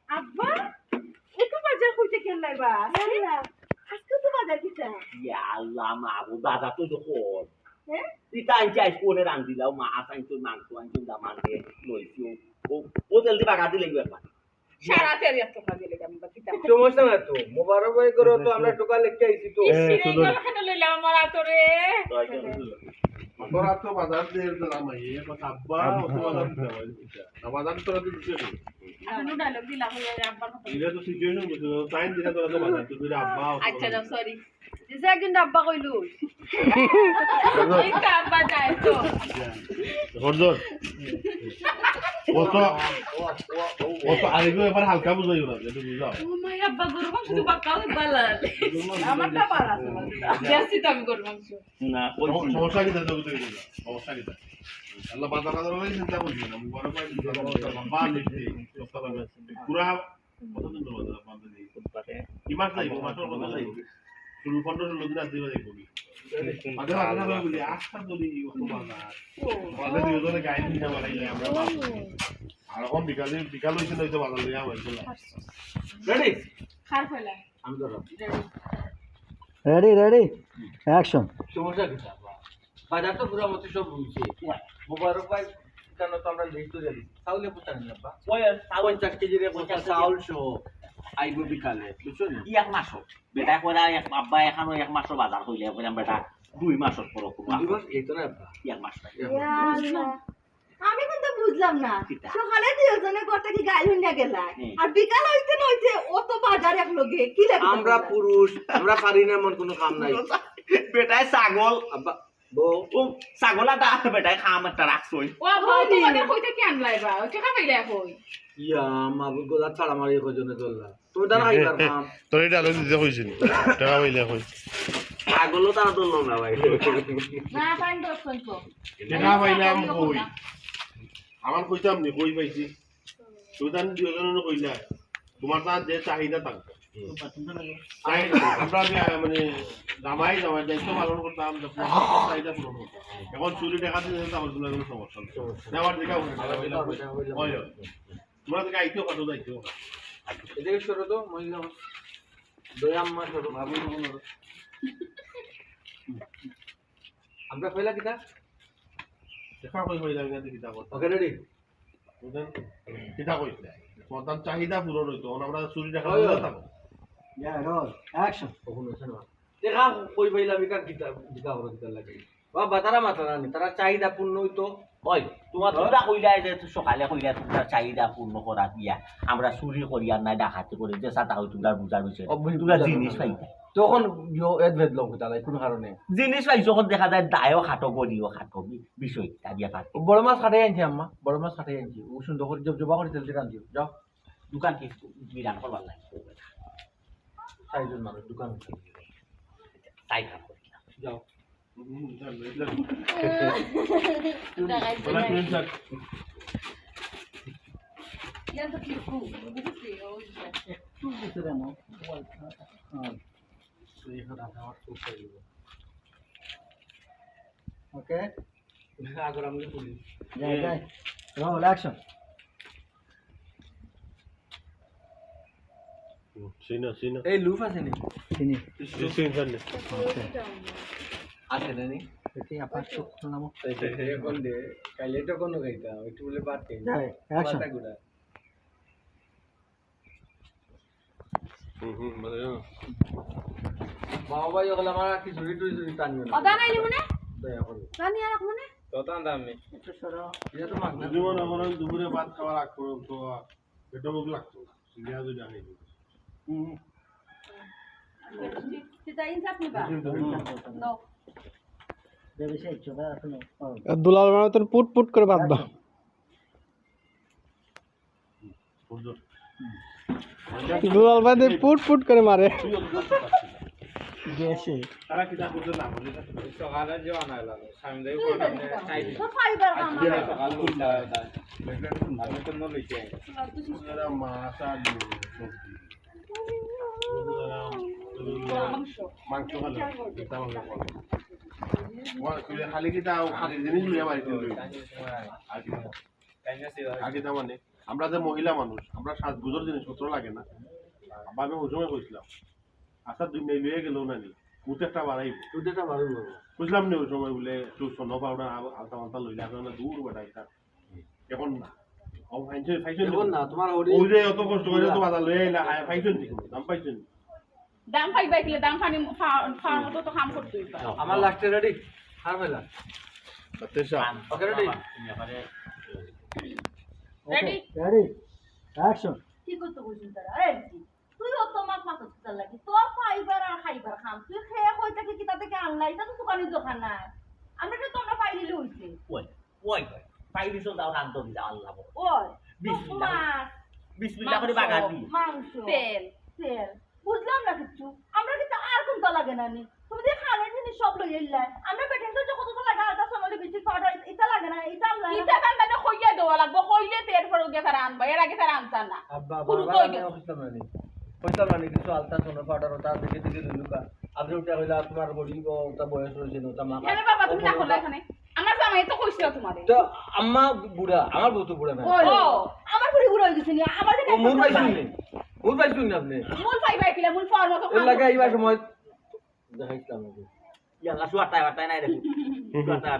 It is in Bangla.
আব্বা একটু বাজার কইতে কেন লাইবা আজকে তো বাজার কিটা ইয়া আল্লাহ মা আবু দাদা তো যখন হ্যাঁ তুই চাই কোনে রান দিলাও মাছ আনছো মাংস আনছো দামান দিয়ে লইছো ও জলদি বাগা দিলে একবার সারা তেরি টাকা দিলে আমি বা কিটা সমস্যা না তো মোবারক ভাই করো তো আমরা টোকা লিখতে আইছি তো কেন লইলাম আমার আতরে তোরা তো বাজার দিয়ে দিলাম এই কথা আব্বা তো বাজার দিতে হয় বাজার তোরা দিতে আমি ডায়লগ দিলাম আব্বার কথা এটা তো সিচুয়েশন বুঝছো টাইম দিলে তোরা তো বাজার তুই আব্বা আচ্ছা না সরি দিছে একদিন আব্বা কইলু এই আব্বা যায় তো হরজর ও তো আরেকটু এবার হালকা বুঝাইও না একটু বুঝাও ও মাই আব্বা গরু মাংস তো বাক্কাও বালাল আমারটা পারা আছে জাসি তো আমি গরু মাংস না সমস্যা কি দাদা বুঝতে গেল সমস্যা কি দাদা আল্লাহ বাজার বাজার হলে চিন্তা করবি না বড় ভাই বাবা নিতে সপ্তাহ পুরা কতদিন বাজার বাজার নেই কি মাস যাইব মাসের কথা যাইব শুরু 15-16 দিন আসবে দেখবি আগে আগে বলি আস্থা বলি কত বাজার বাজার দিয়ে ওদের গাইড দিতে পারাইলে আমরা আর এখন বিকাল হইছে নয়তো বাজার লিয়া হইছে রেডি খার ফেলা আমি ধরো রেডি অ্যাকশন সমস্যা কি বাজার তো পুরো মতো সব বুঝছে মোবারক ভাই কেন তো আমরা লিখতে যাই তাহলে পুতান না বা ওই 50 কেজি রে 50 চাউল সহ আইব বিকালে বুঝছো না এক মাস বেটা কইরা এক আব্বা এখানো এক মাস বাজার হইলে কইরা বেটা 2 মাসের পর দিবস এই তো না বা এক মাস আমি কিন্তু বুঝলাম না কিটা? সকালে দুজনে করতে কি গাই হইনা গেলা হুম। আর বিকাল হইতে নইতে অত বাজার এক লগে কি লাগে আমরা পুরুষ আমরা পারি না এমন কোনো কাম নাই বেটায় ছাগল আব্বা বউ ও ছাগলাটা বেটায় খাম একটা রাখছই ও ভাই তোমাদের কইতে কি আনলাইবা ও টাকা পাইলা কই ইয়া মাগুর গোলা ছাড়া মারি কজনে চললা তুমি দাঁড়া আইবার কাম তোর এটা আলো দিতে কইছিস টাকা পাইলে কই ছাগলও তারা তুললো না ভাই না পাইন দশ কইব টাকা পাইলাম কই আমার কইতাম নি কই পাইছি তুই তান দুজনে কইলা তোমার তার যে চাহিদা থাকবে আমরা মানে জামাই দায়িত্ব পালন করতাম চাহিদা পূরণ করতাম এখন চুরি টাকা দিয়ে আমার কোনো সমস্যা নেওয়ার দিকে তোমরা থেকে আইতেও কত দায়িত্ব এদিকে সরো তো মহিলা দয়া আম্মা সরো ভাবি আমরা কইলা কিটা দেখা কই কইলাম না দিকে যাব ওকে রেডি বুঝেন কিটা কইছে তোমার চাহিদা পূরণ হইতো আমরা চুরি টাকা হয়, হয়। দিতাম রোল অ্যাকশন কখন হচ্ছে না দেখা কই পাইলা বিকার কিটা দিকা বড় কিটা লাগে বাবা তারা মাথা না তারা চাহিদা পূর্ণ হইতো ওই তোমার তোমরা কইলা যে সকালে কইলা তোমরা চাহিদা পূর্ণ করা দিয়া আমরা চুরি করি আর নাই ডাকাতি করি যে সাতা হই তোমরা বুঝার বিষয় তোমরা জিনিস পাইতা তখন এড ভেদ লোক তালাই কোনো কারণে জিনিস পাইছো যখন দেখা যায় দায়ও খাটো করিও খাটো বিষয় তাবিয়া পাত বড় মাছ কাটাই আনছি আম্মা বড় মাছ কাটাই আনছি ও সুন্দর করে জবা করে তেল দিয়ে আনছি যাও দোকান কি বিরান করবার লাগে চারজন মানুষ দোকান তাই কাম করি যাও একটু ভিতরে নাও ওকে আগর আমি বলি যাই রোল অ্যাকশন সিনা সিনা এই লুফ আছে নি চিনি সিনা আছে না নি এটি আপনার চোখ নামো কোন দে কাইলে তো কোন গাইতা একটু বলে বাদ কে যাই অ্যাকশন গুড়া মানে বাবা ভাই ওগুলা আমার কি ঝুড়ি টুড়ি টানিও না অদা নাইলি মনে দয়া করে জানি আর মনে ততান দামি একটু সরো এটা তো মাগনা যদি মনে করেন দুপুরে ভাত খাওয়ার আগ পর্যন্ত পেটে মুখ লাগতো সিরিয়া যদি আনি সেটা ইনসাফ নিবা দাও দেবে সেই চোখা এখনো দুলাল মানে তোর পুট পুট করে বাঁধবা দুলাল ভাই পুট পুট করে মারে গেছে তারা কিতা করতে না বলে সকালে যে আনাইলা সামনে দেই কোটা চাই তো ফাইবার আজকে সকাল কুলটা আমি তো ন লইছে এরা মাছ আর সবজি মাংস ভালো এটা ভালো খালি কিতা খালি জিনিস লইয়া মারি দিল আগে আগে মানে আমরা যে মহিলা মানুষ আমরা সাজগুজোর জিনিসপত্র লাগে না আবার আমি ওই সময় কইছিলাম আচ্ছা দুই মেয়ে লয়ে গেলেও না নি মুতে একটা বাড়াইব দুটোটা ভালো বুঝলাম না ওই সময় বলে একটু সোন পাউডার আলতা মালতা লইলে এখন দূর বেড়াই এখন না ও ফাইছেন ফাইছেন এখন না তোমার ওই যে অত কষ্ট করে তো বাজার লয়ে আইলা ফাইছেন ঠিক দাম পাইছেন দাম পাইবা কিলে দাম পানি খাওয়ার মতো তো কাম করতেই পারে আমার লাস্টে রেডি আর ফেলা তেসা okay ready ready ready action কি করতে বুঝিস তারা আরে তুই অত মাছ মাছ চাল লাগি তোর ফাইবার আর খাইবার খাম তুই খেয়ে কই থেকে কি তাতে আনলাই এটা তো দোকানের দোকান না আমরা তো তোমরা পাইলিলে হইছে ওই ওই পাইলিছো দাও রান্ত দিলা আল্লাহ ওই বিসমিল্লাহ মাছ বিসমিল্লাহ করে বাগান দি মাংস তেল তেল বুঝলাম না কিছু আমরা কিন্তু আর কোনটা লাগে না নি তুমি যে খানের জিনিস সব লই এলাই আমরা পেটেন তো যখন তো লাগে আলটা সময় বেশি খাওয়া এটা লাগে না এটা লাগে এটা কান মানে কইয়া দেওয়া লাগবে কইলে তো এরপর ওকে তারা আনবা এর আগে তারা আনতা না আব্বা পুরো বাবা কই আমি গেছে। কইতাম না কিছু আলতা সোনা পাউডার ওটা দেখে দেখে লুকা আপনি ওটা হইলা তোমার বডি ওটা বয়স হয়েছে ওটা মা হ্যাঁ বাবা তুমি দেখো না এখানে আমার জামাই তো কইছিল তোমারে তো আম্মা বুড়া আমার বউ তো বুড়া না ও আমার পুরি উড়ে গেছে নি আমার যে ও মুর পাইছুন নি মুর পাইছুন না আপনি মূল পাইবা কিলা মূল ফর মতো এর লাগে এইবার সময় দেখাইছিলাম ইয়াল্লা সুয়াটাই বাটাই নাই দেখো সুয়াটাই